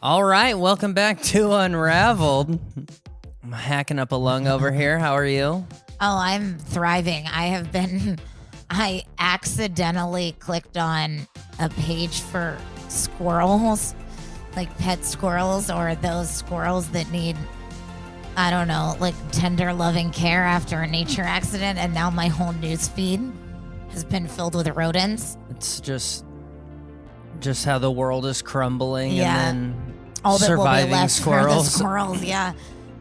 All right, welcome back to Unraveled. I'm hacking up a lung over here. How are you? Oh, I'm thriving. I accidentally clicked on a page for squirrels, like pet squirrels or those squirrels that need, I don't know, like tender loving care after a nature accident. And now my whole news feed has been filled with rodents. It's just how the world is crumbling, Yeah. and then All that will be surviving left for the squirrels. squirrels, yeah.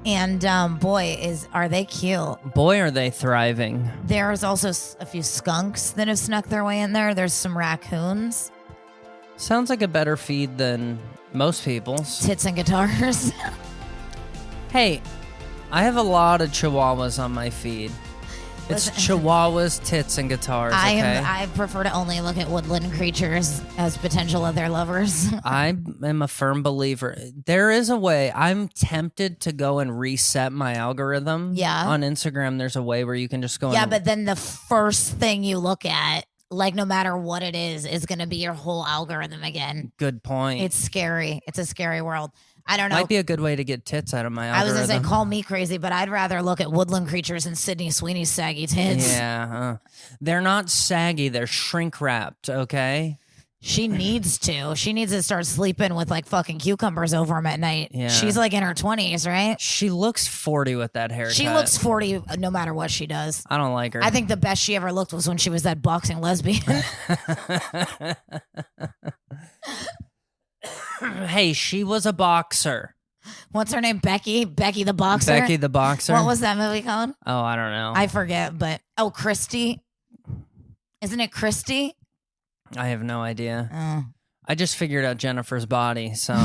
And are they cute? Boy, are they thriving. There's also a few skunks that have snuck their way in there. There's some raccoons. Sounds like a better feed than most people's. Tits and guitars. Hey, I have a lot of chihuahuas on my feed. It's Listen, chihuahuas, tits, and guitars, okay? I prefer to only look at woodland creatures as potential other lovers. I am a firm believer. There is a way. I'm tempted to go and reset my algorithm. Yeah. On Instagram, there's a way where you can just go Yeah, and... but then the first thing you look at, like no matter what it is going to be your whole algorithm again. Good point. It's scary. It's a scary world. I don't know. Might be a good way to get tits out of my I was algorithm. going to say, call me crazy, but I'd rather look at woodland creatures and Sydney Sweeney's saggy tits. Yeah. They're not saggy. They're shrink wrapped, okay? She needs to. She needs to start sleeping with like fucking cucumbers over them at night. Yeah. She's like in her 20s, right? She looks 40 with that haircut. She looks 40 no matter what she does. I don't like her. I think the best she ever looked was when she was that boxing lesbian. Hey, she was a boxer. What's her name? Becky? Becky the boxer? Becky the boxer. What was that movie called? Oh, I don't know. I forget, but Christy. Isn't it Christy? I have no idea. Oh. I just figured out Jennifer's body, so...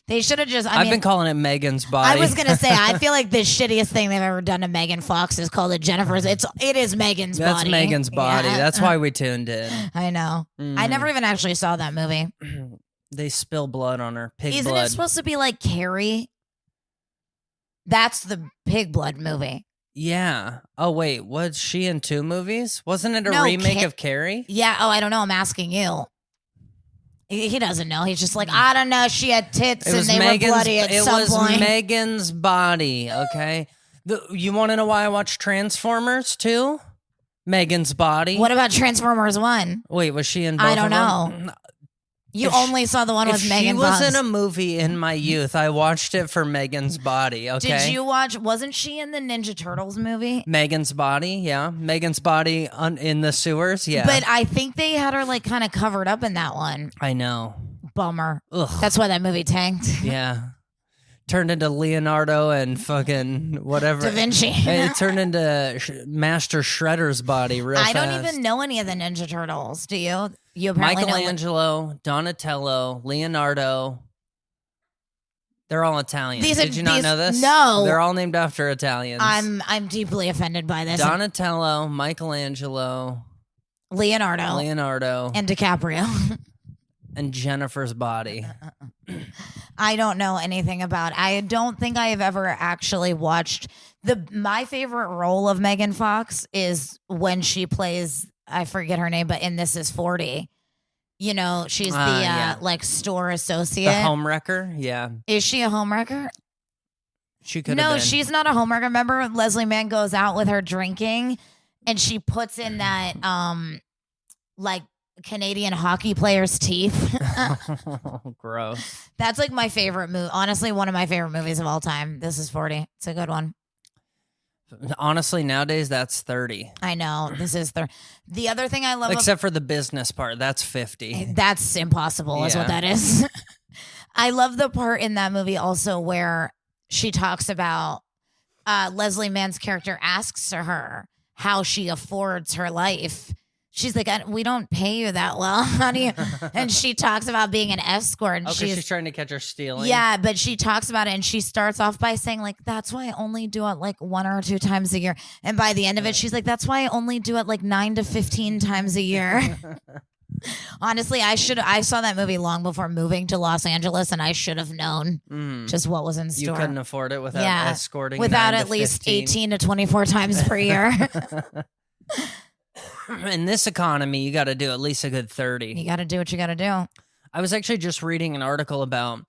They should have just... I've been calling it Megan's body. I was going to say, I feel like the shittiest thing they've ever done to Megan Fox is called it Jennifer's. It is Megan's body. That's Megan's body. Yeah. That's why we tuned in. I know. I never even actually saw that movie. They spill blood on her. Pig Isn't blood. it supposed to be like Carrie? That's the pig blood movie. Yeah. Oh, wait. Was she in 2 movies? Wasn't it a No, remake of Carrie? Yeah. Oh, I don't know. I'm asking you. He doesn't know. He's just like, I don't know. She had tits and they were bloody at some point. It was Megan's body, okay? You want to know why I watched Transformers too? Megan's body. What about Transformers 1? Wait, was she in both I don't of them? know. You only saw the one with Megan Fox. She was in a movie in my youth. I watched it for Megan's body, okay? Did you watch, wasn't she in the Ninja Turtles movie? Megan's body, yeah. Megan's body in the sewers, yeah. But I think they had her like kind of covered up in that one. I know. Bummer. Ugh. That's why that movie tanked. Yeah. Turned into Leonardo and fucking whatever. Da Vinci. It turned into Master Shredder's body real fast. I don't even know any of the Ninja Turtles. Do you? You apparently Michelangelo, Donatello, Leonardo. They're all Italian. Did you not know this? No. They're all named after Italians. I'm deeply offended by this. Donatello, Michelangelo, Leonardo, and DiCaprio. And Jennifer's body. I don't know anything about it. I don't think I have ever actually watched my favorite role of Megan Fox is when she plays, I forget her name, but in This Is 40. You know, she's the like store associate. The homewrecker, yeah. Is she a homewrecker? She could have been. No, she's not a homewrecker. Remember Leslie Mann goes out with her drinking and she puts in that like Canadian hockey player's teeth. Gross. That's like my favorite movie. Honestly, one of my favorite movies of all time. This Is 40. It's a good one. Honestly, nowadays that's 30. I know. This is the other thing I love. Except for the business part. That's 50. That's impossible is what Yeah. that is. I love the part in that movie also where she talks about Leslie Mann's character asks her how she affords her life. She's like, we don't pay you that well. How do you? And she talks about being an escort. And she's trying to catch her stealing. Yeah, but she talks about it and she starts off by saying, like, that's why I only do it like 1 or 2 times a year. And by the end of it, she's like, that's why I only do it like 9 to 15 times a year. Honestly, I saw that movie long before moving to Los Angeles, and I should have known just what was in store. You couldn't afford it without escorting. Without at least 18 to 24 times per year. In this economy, you got to do at least a good 30. You got to do what you got to do. I was actually just reading an article about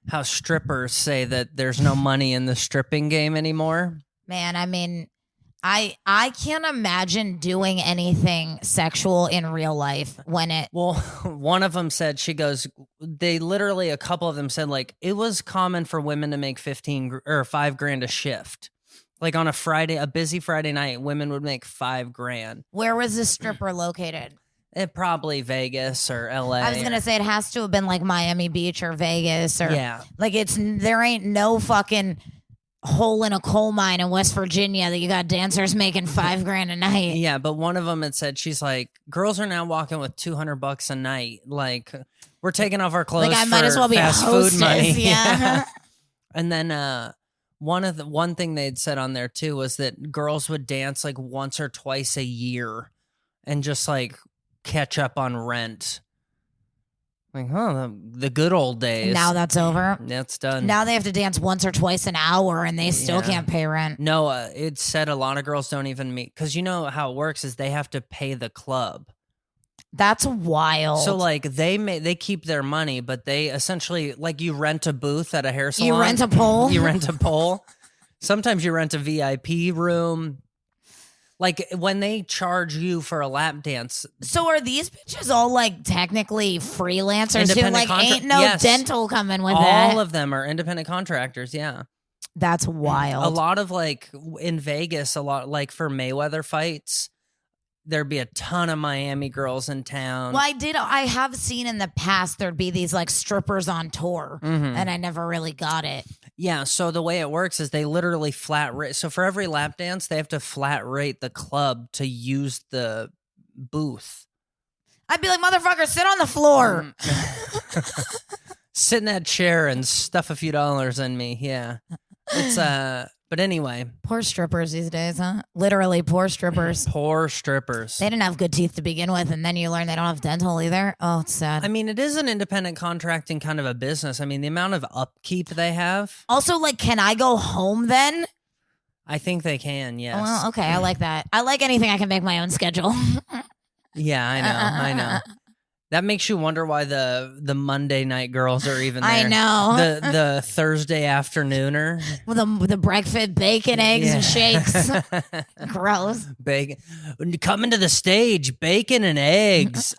how strippers say that there's no money in the stripping game anymore. Man, I mean, I can't imagine doing anything sexual in real life when it. Well, one of them said, she goes, they literally, a couple of them said, like, it was common for women to make 15 or $5,000 a shift. Like on a busy Friday night, women would make $5,000. Where was this stripper located? Probably Vegas or LA. I was gonna say it has to have been like Miami Beach or Vegas or like there ain't no fucking hole in a coal mine in West Virginia that you got dancers making $5,000 a night. Yeah, but one of them had said, she's like, girls are now walking with $200 a night. Like, we're taking off our clothes. Like I might as well be fast a hostess, food money. Yeah. And then one thing they'd said on there too was that girls would dance like once or twice a year and just like catch up on rent. Like, the good old days. Now that's over. That's done. Now they have to dance once or twice an hour and they still can't pay rent. No, it said a lot of girls don't even meet, because you know how it works is they have to pay the club. That's wild. So like they keep their money, but they essentially, like, you rent a booth at a hair salon. You rent a pole. You rent a pole. Sometimes you rent a VIP room. Like when they charge you for a lap dance. So are these bitches all like technically freelancers who like ain't no yes. dental coming with All of them are independent contractors. Yeah. That's wild. A lot of like in Vegas, a lot like for Mayweather fights, there'd be a ton of Miami girls in town. Well, I have seen in the past there'd be these like strippers on tour, and I never really got it. Yeah, so the way it works is they literally flat rate. So for every lap dance, they have to flat rate the club to use the booth. I'd be like, motherfucker, sit on the floor. Sit in that chair and stuff a few dollars in me. Yeah. It's but anyway. Poor strippers these days, huh? Literally poor strippers. Poor strippers. They didn't have good teeth to begin with, and then you learn they don't have dental either. Oh, it's sad. I mean, it is an independent contracting kind of a business. I mean, the amount of upkeep they have. Also, like, can I go home then? I think they can, yes. Well, okay, I like that. I like anything I can make my own schedule. Yeah, I know. That makes you wonder why the Monday night girls are even there. I know. The Thursday afternooner. The breakfast, bacon, eggs, and shakes. Gross. Bacon. Coming to the stage, bacon and eggs.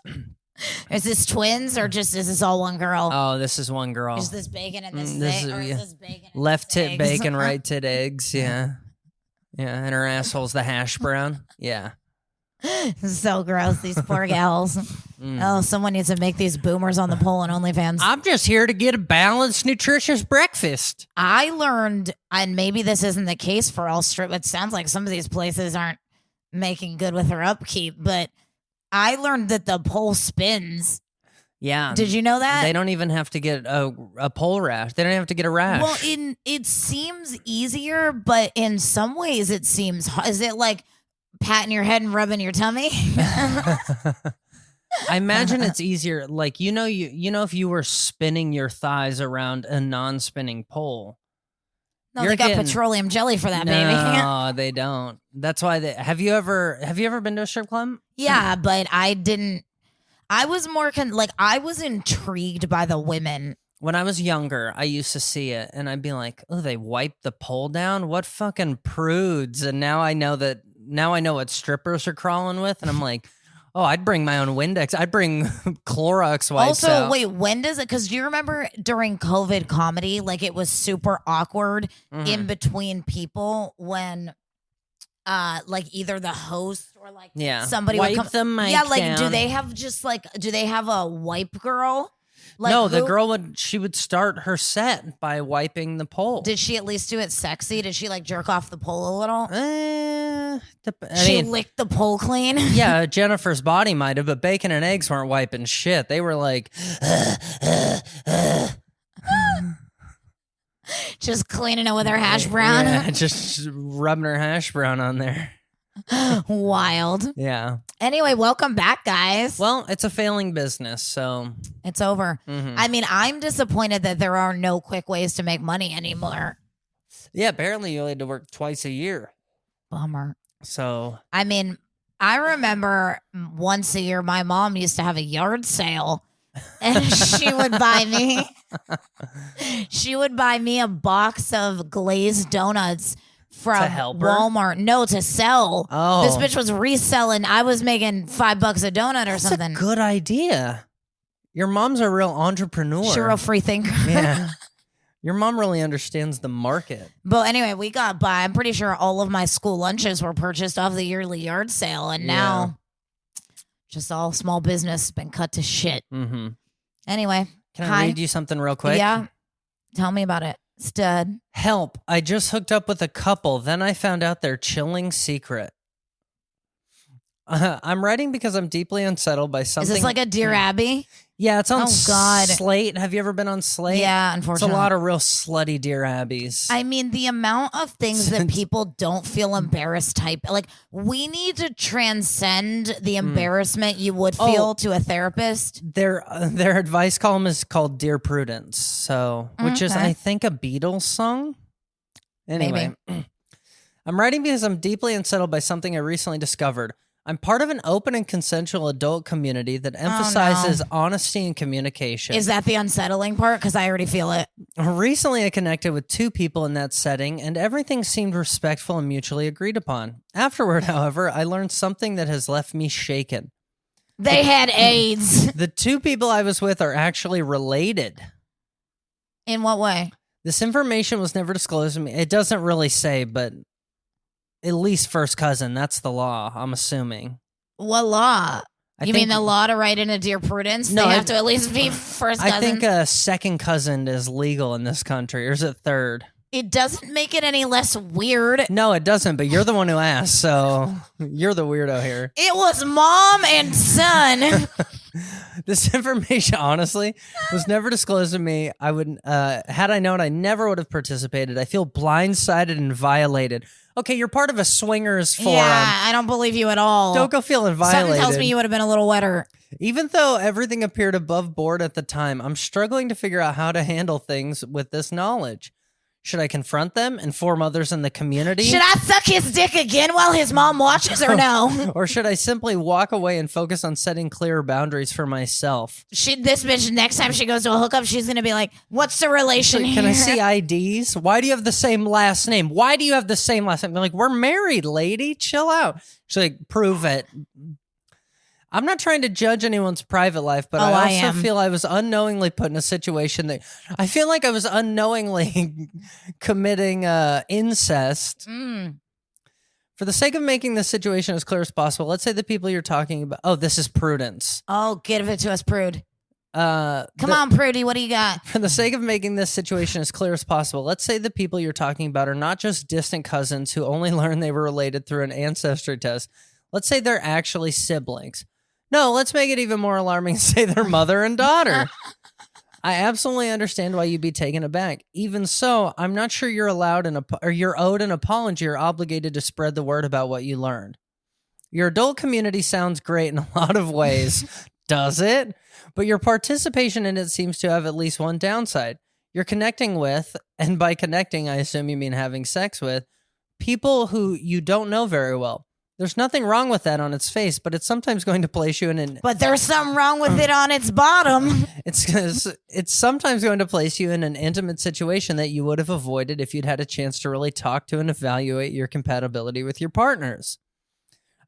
Is this twins or is this all one girl? Oh, this is one girl. Is this bacon and this egg? Or is this bacon and left this tit eggs? bacon, right tit eggs. Yeah. Yeah, and her asshole's the hash brown. Yeah. So gross, these poor gals. Oh, someone needs to make these boomers on the pole and OnlyFans. I'm just here to get a balanced, nutritious breakfast. I learned, and maybe this isn't the case for all strip, it sounds like some of these places aren't making good with their upkeep, but I learned that the pole spins. Yeah. Did you know that? They don't even have to get a pole rash. They don't have to get a rash. Well, it seems easier, but in some ways it seems, is it like patting your head and rubbing your tummy? I imagine it's easier. Like, you know, if you were spinning your thighs around a non-spinning pole. No, they got petroleum jelly for that, baby. No, they don't. That's why have you ever been to a strip club? Yeah, but I didn't. I was more I was intrigued by the women. When I was younger, I used to see it and I'd be like, oh, they wiped the pole down? What fucking prudes. And now I know what strippers are crawling with. And I'm like, oh, I'd bring my own Windex. I'd bring Clorox wipes out. Wait, when does it? Because do you remember during COVID comedy, like it was super awkward in between people when, like either the host or like somebody wipe would come. Do they have a wipe girl? Like no, the girl would start her set by wiping the pole. Did she at least do it sexy? Did she like jerk off the pole a little? She licked the pole clean? Yeah, Jennifer's body might have, but bacon and eggs weren't wiping shit. They were like, just cleaning it with her hash brown. Yeah, just rubbing her hash brown on there. Wild. Yeah. Anyway, welcome back, guys. Well, it's a failing business, so it's over. I mean, I'm disappointed that there are no quick ways to make money anymore. Yeah, apparently you only had to work twice a year. Bummer. So I mean, I remember once a year my mom used to have a yard sale and she would buy me a box of glazed donuts from To help her? Walmart. No, to sell. Oh. This bitch was reselling. I was making $5 a donut or That's something. a good idea. Your mom's a real entrepreneur. She's a real free thinker. Yeah. Your mom really understands the market. But anyway, we got by. I'm pretty sure all of my school lunches were purchased off the yearly yard sale, and now just all small business has been cut to shit. Mm-hmm. Anyway, Can I read you something real quick? Yeah, tell me about it, stud. Help. I just hooked up with a couple. Then I found out their chilling secret. I'm writing because I'm deeply unsettled by something. Is this like a Dear Abby? Yeah, it's on God. Slate. Have you ever been on Slate? Yeah, unfortunately. It's a lot of real slutty Dear Abbies. I mean, the amount of things that people don't feel embarrassed like we need to transcend the embarrassment you would feel to a therapist. Their advice column is called Dear Prudence, so which is I think a Beatles song. Anyway, I'm writing because I'm deeply unsettled by something I recently discovered. I'm part of an open and consensual adult community that emphasizes honesty and communication. Is that the unsettling part? Because I already feel it. Recently, I connected with 2 people in that setting, and everything seemed respectful and mutually agreed upon. Afterward, however, I learned something that has left me shaken. They had AIDS. The 2 people I was with are actually related. In what way? This information was never disclosed to me. It doesn't really say, but at least first cousin. That's the law, I'm assuming. What law? You mean the law to write in a Dear Prudence? No, they have to at least be first cousin? I think a second cousin is legal in this country, or is it third? It doesn't make it any less weird. No, it doesn't, but you're the one who asked, so you're the weirdo here. It was mom and son. This information, honestly, was never disclosed to me. I would, had I known, I never would have participated. I feel blindsided and violated. Okay, you're part of a swingers forum. Yeah, I don't believe you at all. Don't go feeling violated. Something tells me you would have been a little wetter. Even though everything appeared above board at the time, I'm struggling to figure out how to handle things with this knowledge. Should I confront them, inform others in the community? Should I suck his dick again while his mom watches or no? Or should I simply walk away and focus on setting clearer boundaries for myself? This bitch, next time she goes to a hookup, she's going to be like, what's the relation here? Can I see IDs? Why do you have the same last name? Why do you have the same last name? They're like, we're married, lady. Chill out. She's like, prove it. I'm not trying to judge anyone's private life, but I also feel I was unknowingly put in a situation that I feel like I was unknowingly committing incest. For the sake of making this situation as clear as possible, let's say the people you're talking about. Oh, this is Prudence. Oh, give it to us, Prude. Come on, Prudy, what do you got? For the sake of making this situation as clear as possible, let's say the people you're talking about are not just distant cousins who only learned they were related through an ancestry test. Let's say they're actually siblings. No, let's make it even more alarming and say they're mother and daughter. I absolutely understand why you'd be taken aback. Even so, I'm not sure you're you're owed an apology or obligated to spread the word about what you learned. Your adult community sounds great in a lot of ways, does it? But your participation in it seems to have at least one downside. You're connecting with, and by connecting, I assume you mean having sex with, people who you don't know very well. There's nothing wrong with that on its face, but it's sometimes going to place you in an... But there's something wrong with it on its bottom. It's sometimes going to place you in an intimate situation that you would have avoided if you'd had a chance to really talk to and evaluate your compatibility with your partners.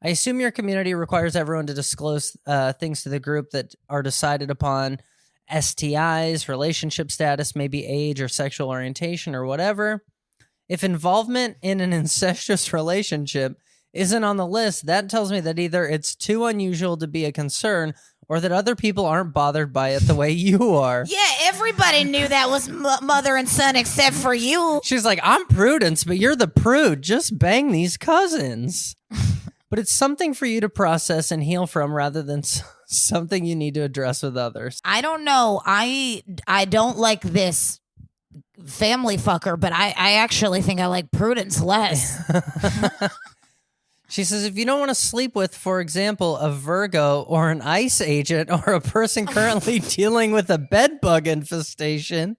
I assume your community requires everyone to disclose things to the group that are decided upon: STIs, relationship status, maybe age or sexual orientation or whatever. If involvement in an incestuous relationship isn't on the list, that tells me that either it's too unusual to be a concern or that other people aren't bothered by it the way you are. Yeah, everybody knew that was mother and son except for you. She's like, I'm Prudence, but you're the prude. Just bang these cousins. But it's something for you to process and heal from rather than something you need to address with others. I don't know. I don't like this family fucker, but I actually think I like Prudence less. She says, if you don't want to sleep with, for example, a Virgo or an ICE agent or a person currently dealing with a bed bug infestation.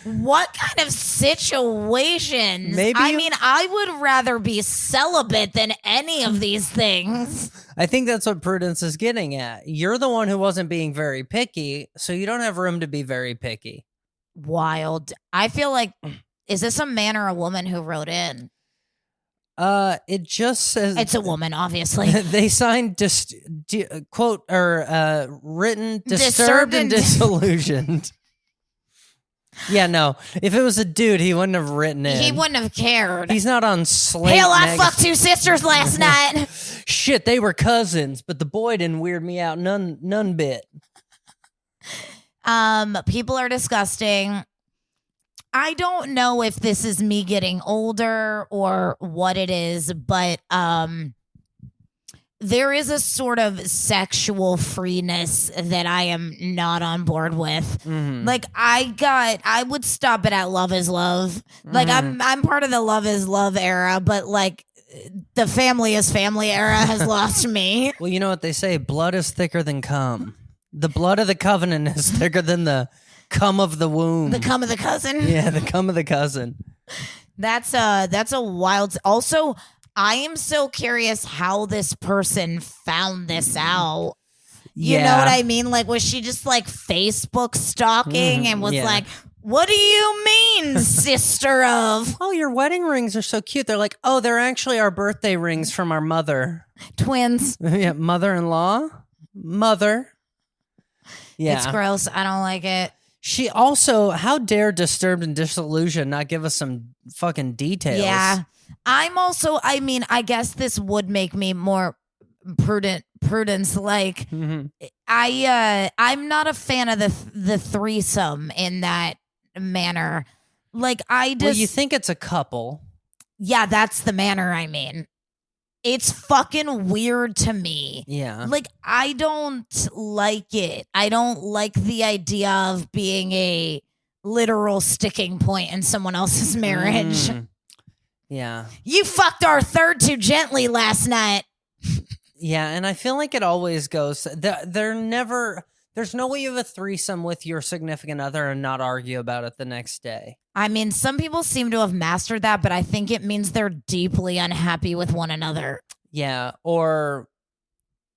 What kind of situations? Maybe I would rather be celibate than any of these things. I think that's what Prudence is getting at. You're the one who wasn't being very picky, so you don't have room to be very picky. Wild. I feel like, is this a man or a woman who wrote in? It just says it's a woman, obviously. They signed quote or written disturbed and disillusioned. Yeah, no. If it was a dude, he wouldn't have written in. He wouldn't have cared. He's not on Slate. Hell, I fucked 2 sisters last night. Shit, they were cousins, but the boy didn't weird me out none bit. People are disgusting. I don't know if this is me getting older or what it is, but there is a sort of sexual freeness that I am not on board with. Mm-hmm. Like I would stop it at love is love. Like I'm part of the love is love era, but like the family is family era has lost me. Well, you know what they say, blood is thicker than cum. The blood of the covenant is thicker than the cum of the womb. The cum of the cousin? Yeah, the cum of the cousin. That's a wild. Also, I am so curious how this person found this out. You know what I mean? Like, was she just like Facebook stalking and was like, what do you mean, sister of? Oh, your wedding rings are so cute. They're like, oh, they're actually our birthday rings from our mother. Twins. Yeah, mother-in-law. Mother. Yeah. It's gross. I don't like it. She also, how dare Disturbed and Disillusioned not give us some fucking details? Yeah. I'm also, I guess this would make me more Prudence. Like, I'm not a fan of the threesome in that manner. Like, well, you think it's a couple. Yeah, that's the manner I mean. It's fucking weird to me. Yeah. Like, I don't like it. I don't like the idea of being a literal sticking point in someone else's marriage. Yeah. You fucked our third too gently last night. Yeah, and I feel like it always goes. There's no way you have a threesome with your significant other and not argue about it the next day. I mean, some people seem to have mastered that, but I think it means they're deeply unhappy with one another. Yeah, or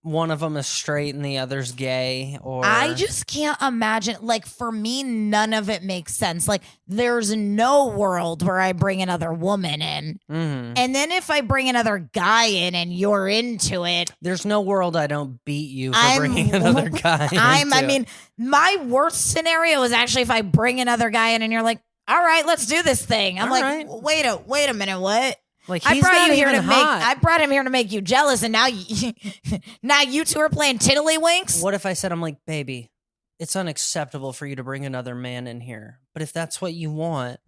one of them is straight and the other's gay. Or I just can't imagine. Like, for me, none of it makes sense. Like, there's no world where I bring another woman in. And then if I bring another guy in and you're into it. There's no world I don't beat you for bringing another guy in. I mean, my worst scenario is actually if I bring another guy in and you're like, all right, let's do this thing. I'm wait a minute, what? Like, I brought him here to make you jealous, and now you two are playing tiddlywinks. What if I said, I'm like, baby, it's unacceptable for you to bring another man in here, but if that's what you want,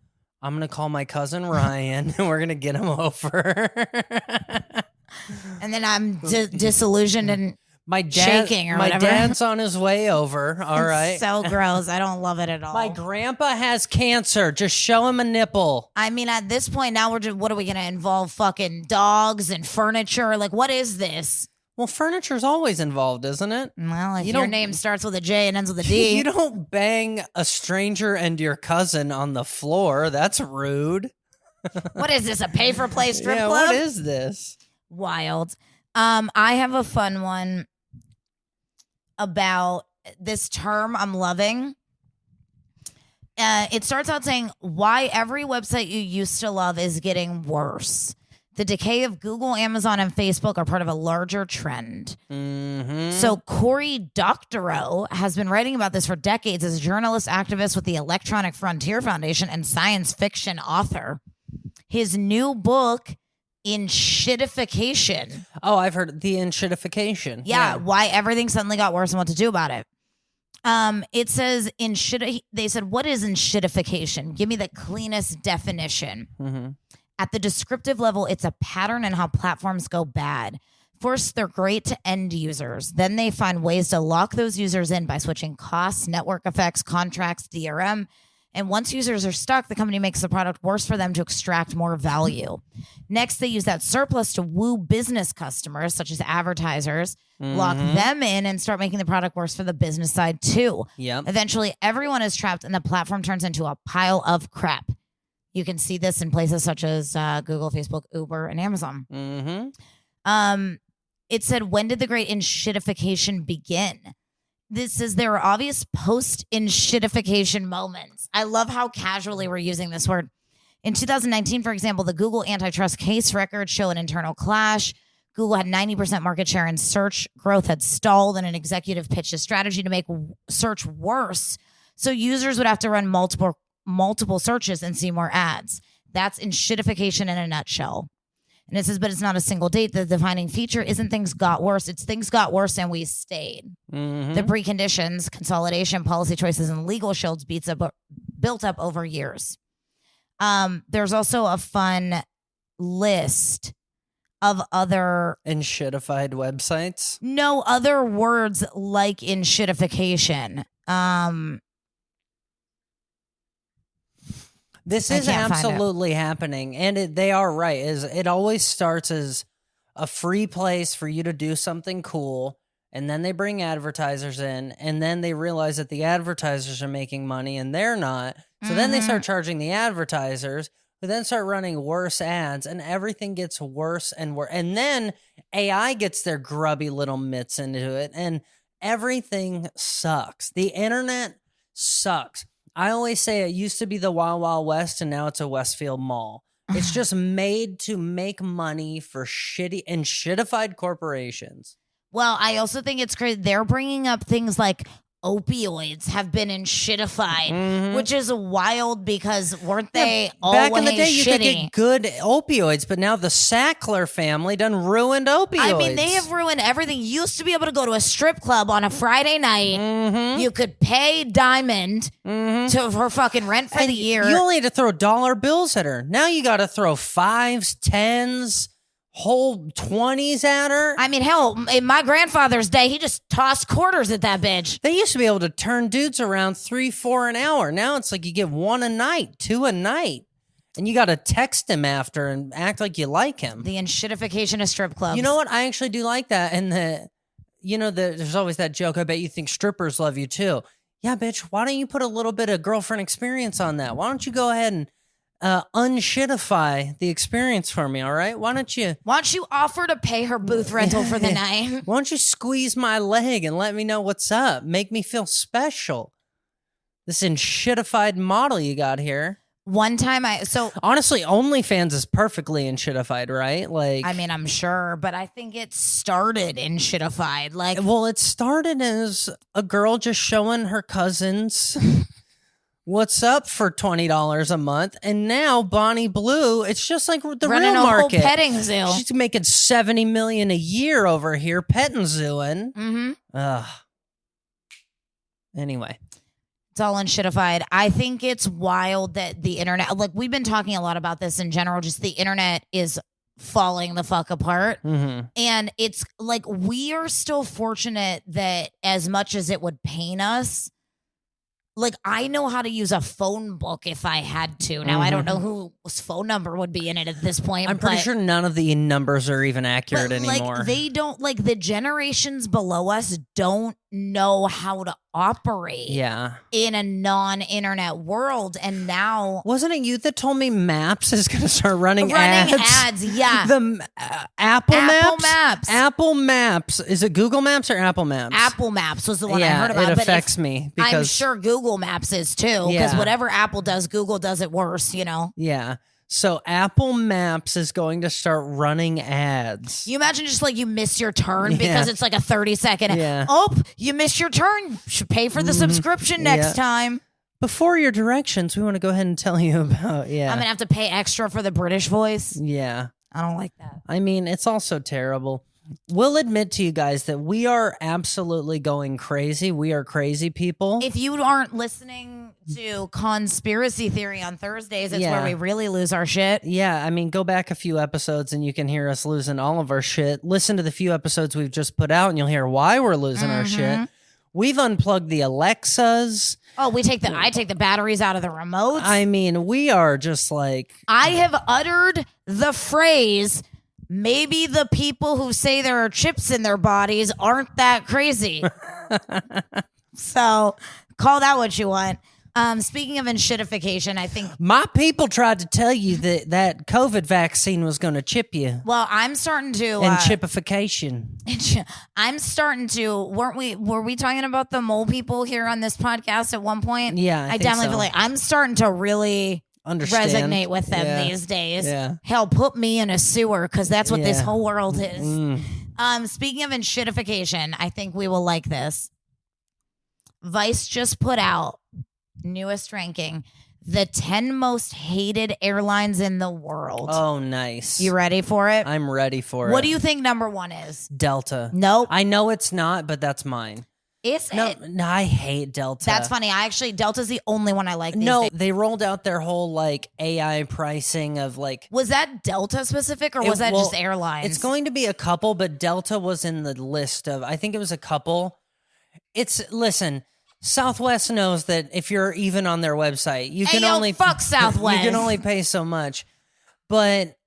I'm gonna call my cousin Ryan, and we're gonna get him over. And then I'm disillusioned and shaking or whatever. My dad's on his way over. All right. So gross. I don't love it at all. My grandpa has cancer. Just show him a nipple. I mean, at this point now, what are we going to involve? Fucking dogs and furniture? Like, what is this? Well, furniture's always involved, isn't it? Well, if your name starts with a J and ends with a D. You don't bang a stranger and your cousin on the floor. That's rude. What is this, a pay-for-play strip club? What is this? Wild. I have a fun one about this term I'm loving. It starts out saying, why every website you used to love is getting worse. The decay of Google, Amazon, and Facebook are part of a larger trend. So Cory Doctorow has been writing about this for decades as a journalist, activist with the Electronic Frontier Foundation, and science fiction author. His new book, Enshittification. Oh, I've heard the Enshittification. Yeah, why everything suddenly got worse and what to do about it. It says they said, what is Enshittification? Give me the cleanest definition. At the descriptive level, it's a pattern in how platforms go bad. First, they're great to end users. Then they find ways to lock those users in by switching costs, network effects, contracts, DRM, And once users are stuck, the company makes the product worse for them to extract more value. Next, they use that surplus to woo business customers, such as advertisers, lock them in, and start making the product worse for the business side too. Yep. Eventually, everyone is trapped and the platform turns into a pile of crap. You can see this in places such as Google, Facebook, Uber, and Amazon. It said, when did the great enshittification begin? This is there are obvious post-enshittification moments. I love how casually we're using this word. In 2019, for example, the Google antitrust case records show an internal clash. Google had 90% market share in search. Growth had stalled, and an executive pitched a strategy to make search worse, so users would have to run multiple searches and see more ads. That's enshittification in a nutshell. And it says, but it's not a single date. The defining feature isn't things got worse. It's things got worse and we stayed. The preconditions, consolidation, policy choices, and legal shields built up over years. There's also a fun list of other enshittified websites. No, other words like enshittification. This is absolutely happening, and they are right. It always starts as a free place for you to do something cool, and then they bring advertisers in, and then they realize that the advertisers are making money and they're not. So then they start charging the advertisers, who then start running worse ads, and everything gets worse and worse. And then AI gets their grubby little mitts into it, and everything sucks. The internet sucks. I always say it used to be the Wild Wild West, and now it's a Westfield Mall. It's just made to make money for shitty and shittified corporations. Well, I also think it's crazy. They're bringing up things like opioids have been enshittified, which is wild because weren't they always back in the day you shitty? could get good opioids, but now the Sackler family done ruined opioids. I mean, they have ruined everything. You used to be able to go to a strip club on a Friday night. You could pay Diamond for fucking rent for the year. You only had to throw dollar bills at her. Now you got to throw 5s, 10s, whole 20s at her. I mean, hell, in my grandfather's day, he just tossed quarters at that bitch. They used to be able to turn dudes around 3, 4 an hour. Now it's like you get 1 a night, 2 a night. And you got to text him after and act like you like him. The enshittification of strip clubs. You know what? I actually do like that. And there's always that joke. I bet you think strippers love you too. Yeah, bitch. Why don't you put a little bit of girlfriend experience on that? Why don't you go ahead and unshittify the experience for me, all right? Why don't you offer to pay her booth rental for the night? Why don't you squeeze my leg and let me know what's up? Make me feel special. This enshittified model you got here. One time honestly, OnlyFans is perfectly enshittified, right? Like, I mean, I'm sure, but I think it started enshittified. Like, well, it started as a girl just showing her cousins what's up for $20 a month, and now Bonnie Blue, it's just like the running real market. A whole petting zoo. She's making $70 million a year over here petting zooing. Anyway, it's all enshittified. I think it's wild that the internet, like we've been talking a lot about this in general, just the internet is falling the fuck apart. And it's like we are still fortunate that as much as it would pain us, like, I know how to use a phone book if I had to. Now, I don't know whose phone number would be in it at this point. I'm pretty sure none of the numbers are even accurate anymore. Like, they don't, like, the generations below us don't know how to operate in a non-internet world. And now... Wasn't it you that told me Maps is going to start running ads? Yeah. The Apple Maps? Apple Maps. Is it Google Maps or Apple Maps? Apple Maps was the one I heard about. It affects me. Because I'm sure Google Maps is too, because whatever Apple does, Google does it worse, you know? Yeah. So Apple Maps is going to start running ads. You imagine just like you miss your turn because it's like a 30-second. Oh, you missed your turn. You should pay for the subscription next time. Before your directions, we want to go ahead and tell you about, I'm going to have to pay extra for the British voice. Yeah. I don't like that. I mean, it's also terrible. We'll admit to you guys that we are absolutely going crazy. We are crazy people. If you aren't listening to Conspiracy Theory on Thursdays, it's where we really lose our shit. Yeah, I mean, go back a few episodes and you can hear us losing all of our shit. Listen to the few episodes we've just put out and you'll hear why we're losing our shit. We've unplugged the Alexas. Oh, I take the batteries out of the remotes. I mean, we are just like... I have uttered the phrase, maybe the people who say there are chips in their bodies aren't that crazy. So call that what you want. Speaking of enshittification, I think... My people tried to tell you that COVID vaccine was going to chip you. Well, I'm starting to... Enshittification. I'm starting to... Were we talking about the mole people here on this podcast at one point? Yeah, I think definitely so. feel like I'm starting to really... Understand. resonate with them these days. Yeah. Hell, put me in a sewer because that's what this Yeah. whole world is. Speaking of enshittification, I think we will like this. Vice just put out newest ranking, the 10 most hated airlines in the world. Oh, nice. You ready for it? I'm ready for it. What do you think number one is? Delta. Nope. I know it's not, but that's mine. Is No, it? no, I hate Delta. That's funny. Delta's the only one I like these No, days. they rolled out their whole like AI pricing of like... Was that Delta specific or was that just airlines? It's going to be a couple, but Delta was in the list of... I think it was a couple. Listen... Southwest knows that if you're even on their website, you can only fuck Southwest. You can only pay so much. But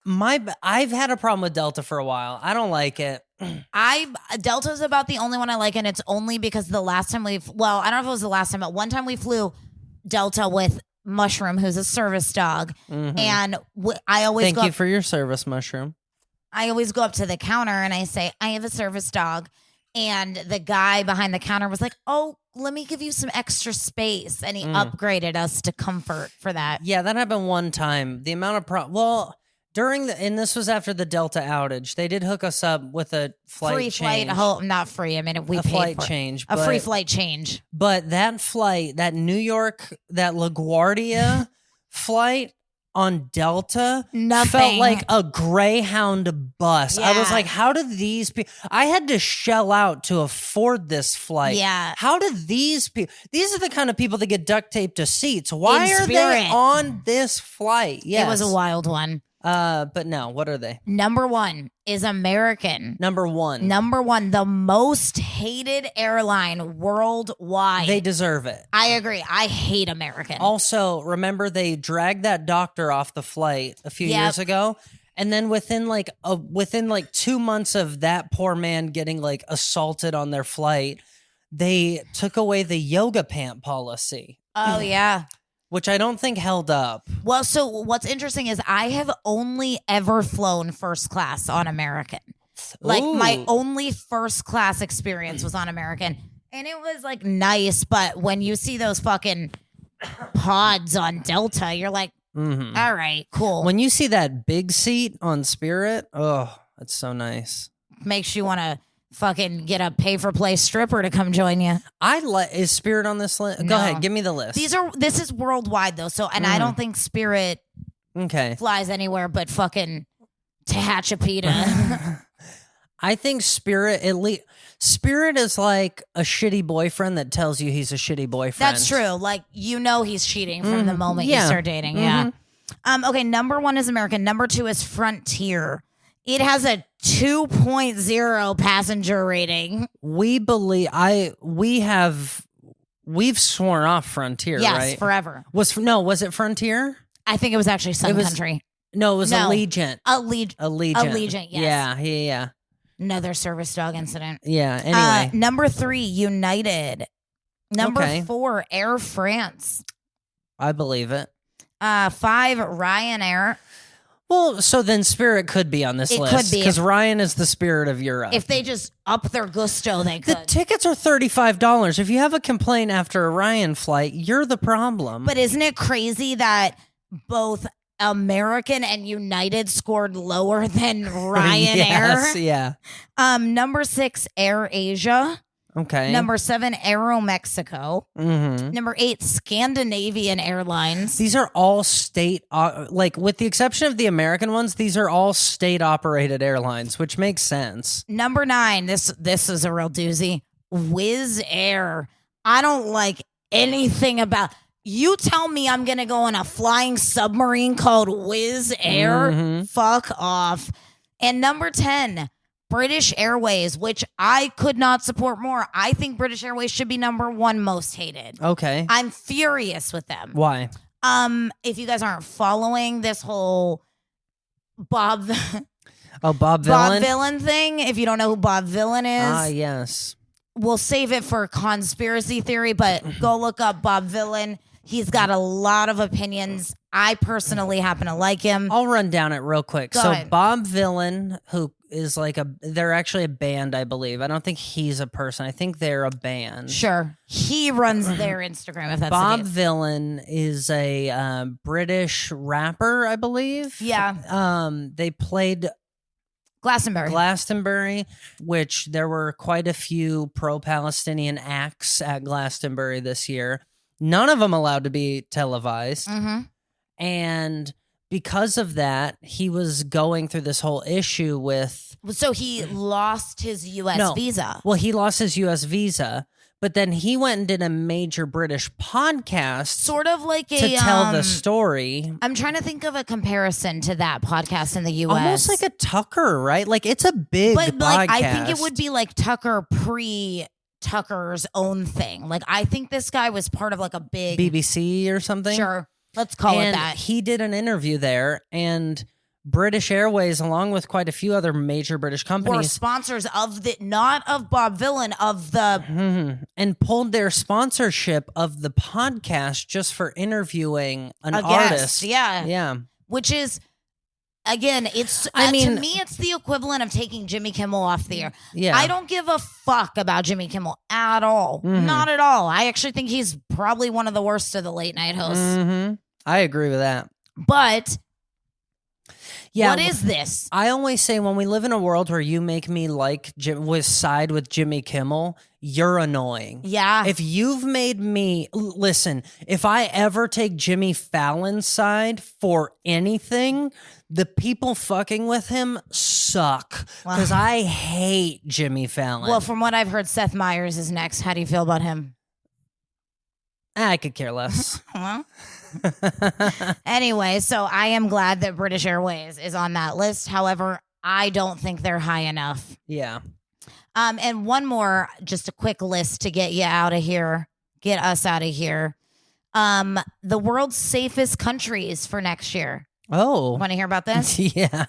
I've had a problem with Delta for a while. I don't like it. Delta's about the only one I like, and it's only because the last time I don't know if it was the last time, but one time we flew Delta with Mushroom, who's a service dog, and I always Thank you for your service, Mushroom. I always go up to the counter and I say, I have a service dog. And the guy behind the counter was like, oh, let me give you some extra space. And he upgraded us to comfort for that. Yeah, that happened one time. The amount of and this was after the Delta outage, they did hook us up with a free change. flight. Not free. I mean, we a paid flight for change. a free flight change. But that flight, that New York, that LaGuardia flight on Delta felt like a Greyhound bus. I was like, how did these people... I had to shell out to afford this flight. Yeah. How did these people... These are the kind of people that get duct taped to seats. Why In are spirit. they on this flight? Yes. It was a wild one. But no, what are they? Number one is American. Number one, the most hated airline worldwide. They deserve it. I agree. I hate American. Also, remember they dragged that doctor off the flight a few years ago, and then within 2 months of that poor man getting like assaulted on their flight, they took away the yoga pant policy. Oh yeah. Which I don't think held up. Well, so what's interesting is I have only ever flown first class on American. Like my only first class experience was on American. And it was like nice, but when you see those fucking pods on Delta, you're like, all right, cool. When you see that big seat on Spirit, oh, that's so nice. Makes you want to fucking get a pay-for-play stripper to come join you. Is Spirit on this list? No. Go ahead, give me the list. This is worldwide though, so I don't think Spirit flies anywhere but fucking Tehachapi. I think Spirit is like a shitty boyfriend that tells you he's a shitty boyfriend. That's true. Like he's cheating from the moment you start dating. Yeah. Okay, number one is American. Number two is Frontier. It has a 2.0 passenger rating. We've sworn off Frontier, yes, right? Forever. Was it Frontier? I think it was actually Sun Country. No, it was Allegiant. Allegiant, yes. Yeah. Another service dog incident. Yeah, anyway. Number three, United. Number four, Air France. I believe it. 5, Ryanair. Well, so then Spirit could be on this list. It could be. Because Ryan is the Spirit of Europe. If they just up their gusto, they could. The tickets are $35. If you have a complaint after a Ryan flight, you're the problem. But isn't it crazy that both American and United scored lower than Ryanair? Yes, yeah. Number 6, Air Asia. Okay. Number 7, Aeromexico. Number 8, Scandinavian Airlines. These are all state, with the exception of the American ones, these are all state-operated airlines, which makes sense. Number 9, this is a real doozy, Wizz Air. I don't like anything about... You tell me I'm going to go on a flying submarine called Wizz Air? Fuck off. And number 10, British Airways, which I could not support more. I think British Airways should be number 1 most hated. Okay. I'm furious with them. Why? If you guys aren't following this whole Bob Bob Villain? Bob Villain thing, if you don't know who Bob Villain is. Ah, yes. We'll save it for conspiracy theory, but go look up Bob Villain. He's got a lot of opinions. I personally happen to like him. I'll run down it real quick. Go so ahead. Bob Villain, who is like they're actually a band, I believe. I don't think he's a person. I think they're a band. Sure. He runs their Instagram, if that's Bob the case. Villain is a British rapper, I believe. Yeah. They played Glastonbury. which there were quite a few pro-Palestinian acts at Glastonbury this year. None of them allowed to be televised. Mm-hmm. And because of that, he was going through this whole issue with... So he lost his U.S. visa. Well, he lost his U.S. visa, but then he went and did a major British podcast Sort of like to tell the story. I'm trying to think of a comparison to that podcast in the U.S. Almost like a Tucker, right? Like it's a big But like, podcast. I think it would be like Tucker Tucker's own thing. Like I think this guy was part of like a big BBC or something. Sure, let's call it And that. he did an interview there, and British Airways, along with quite a few other major British Were companies, sponsors of not of Bob Villain, of the and pulled their sponsorship of the podcast just for interviewing an a artist. guest. Yeah, Yeah. which is. Again, it's I mean- to me, it's the equivalent of taking Jimmy Kimmel off the air. Yeah. I don't give a fuck about Jimmy Kimmel at all. Mhm. Not at all. I actually think he's probably one of the worst of the late night hosts. Mhm. I agree with that. But Yeah. what is this? I always say when we live in a world where you make me side with Jimmy Kimmel, you're annoying. Yeah. If you've made me listen, if I ever take Jimmy Fallon's side for anything, the people fucking with him suck because I hate Jimmy Fallon. Well, from what I've heard, Seth Meyers is next. How do you feel about him? I could care less. Well, anyway, so I am glad that British Airways is on that list. However, I don't think they're high enough. Yeah. And one more, just a quick list to get you out of here, get us out of here. The world's safest countries for next year. Oh. Want to hear about this? Yeah.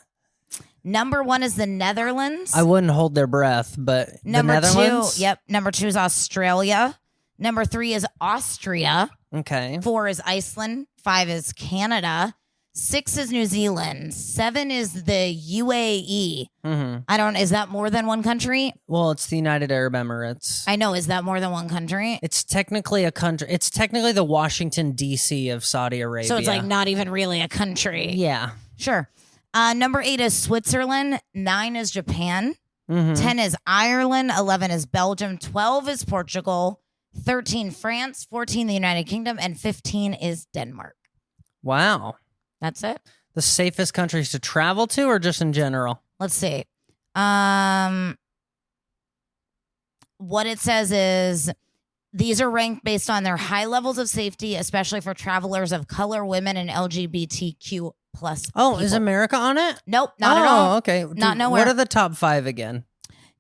Number 1 is the Netherlands. I wouldn't hold their breath, but Number the Netherlands? 2, yep. Number 2 is Australia. Number 3 is Austria. Okay. 4 is Iceland. 5 is Canada. 6 is New Zealand. 7 is the UAE. Mm-hmm. Is that more than one country? Well, it's the United Arab Emirates. I know. Is that more than one country? It's technically a country. It's technically the Washington, D.C. of Saudi Arabia. So it's like not even really a country. Yeah. Sure. Number 8 is Switzerland. 9 is Japan. Mhm. 10 is Ireland. 11 is Belgium. 12 is Portugal. 13 France. 14 the United Kingdom. And 15 is Denmark. Wow. That's it. The safest countries to travel to or just in general? Let's see. What it says is these are ranked based on their high levels of safety, especially for travelers of color, women, and LGBTQ plus. Oh, people. is America on it? Nope, not at all. Okay. Not nowhere. What are the top 5 again?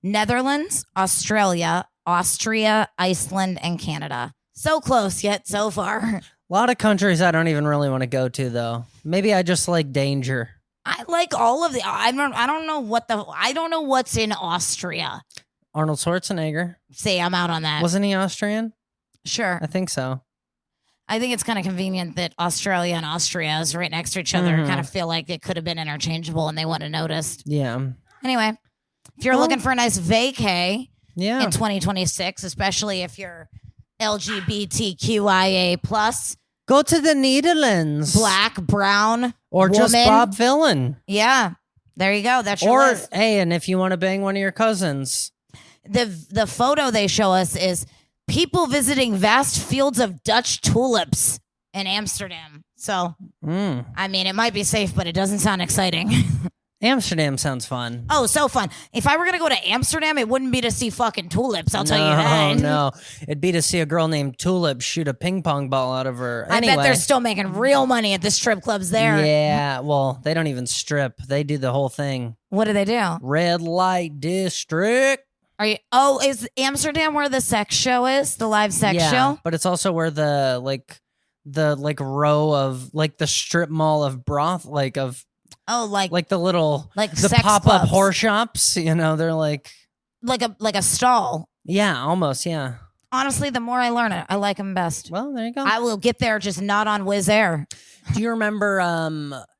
Netherlands, Australia, Austria, Iceland, and Canada. So close yet so far. A lot of countries I don't even really want to go to, though. Maybe I just like danger. I like all of the. I don't know what's in Austria. Arnold Schwarzenegger. See, I'm out on that. Wasn't he Austrian? Sure. I think so. I think it's kind of convenient that Australia and Austria is right next to each other. Mhm. Kind of feel like it could have been interchangeable and they wouldn't have noticed. Yeah. Anyway, if you're looking for a nice vacay Yeah. in 2026, especially if you're LGBTQIA plus, Go to the Netherlands. black, brown, Or just woman. Bob Villain. Yeah, there you go. That's your Or, list. hey, and if you want to bang one of your cousins. The photo they show us is people visiting vast fields of Dutch tulips in Amsterdam. So, Mm. I mean, it might be safe, but it doesn't sound exciting. Amsterdam sounds fun. Oh, so fun. If I were going to go to Amsterdam, it wouldn't be to see fucking tulips, I'll tell you that. No. It'd be to see a girl named Tulip shoot a ping pong ball out of her. Anyway. I bet they're still making real money at the strip clubs there. Yeah, well, they don't even strip. They do the whole thing. What do they do? Red light district. Is Amsterdam where the sex show is? The live sex show? But it's also where the row of like the strip mall of broth, like the little the sex pop-up clubs. whore shops, they're like a stall. Yeah, almost, yeah. Honestly, the more I learn it, I like them best. Well, there you go. I will get there, just not on Wizz Air. Do you remember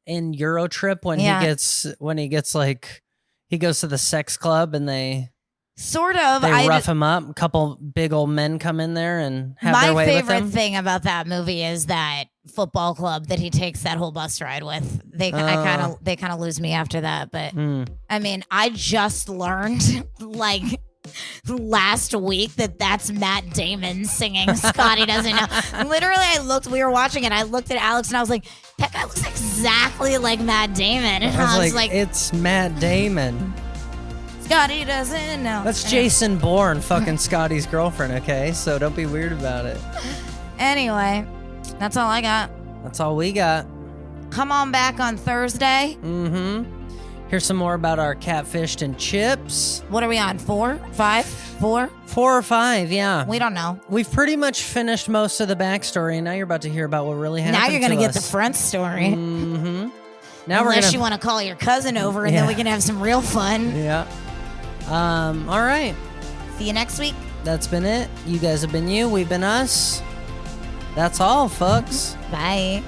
in Eurotrip when he gets like he goes to the sex club and they sort of rough him up? A couple big old men come in there and have their way with him. My favorite thing about that movie is that football club that he takes that whole bus ride with. They kind of lose me after that, but I mean, I just learned like last week that's Matt Damon singing Scotty Doesn't Know. Literally, we were watching it, I looked at Alex and I was like, that guy looks exactly like Matt Damon. And I was like, it's Matt Damon. Scotty doesn't know. That's Jason Bourne fucking Scotty's girlfriend, okay? So don't be weird about it. Anyway, that's all I got. That's all we got. Come on back on Thursday. Here's some more about our catfished and chips. What are we on? 4? 5? 4? 4 or 5, yeah. We don't know. We've pretty much finished most of the backstory, and now you're about to hear about what really happened. Now you're going to get the front story. Now Unless you want to call your cousin over, and then we can have some real fun. Yeah. All right. See you next week. That's been it. You guys have been you. We've been us. That's all, folks. Bye.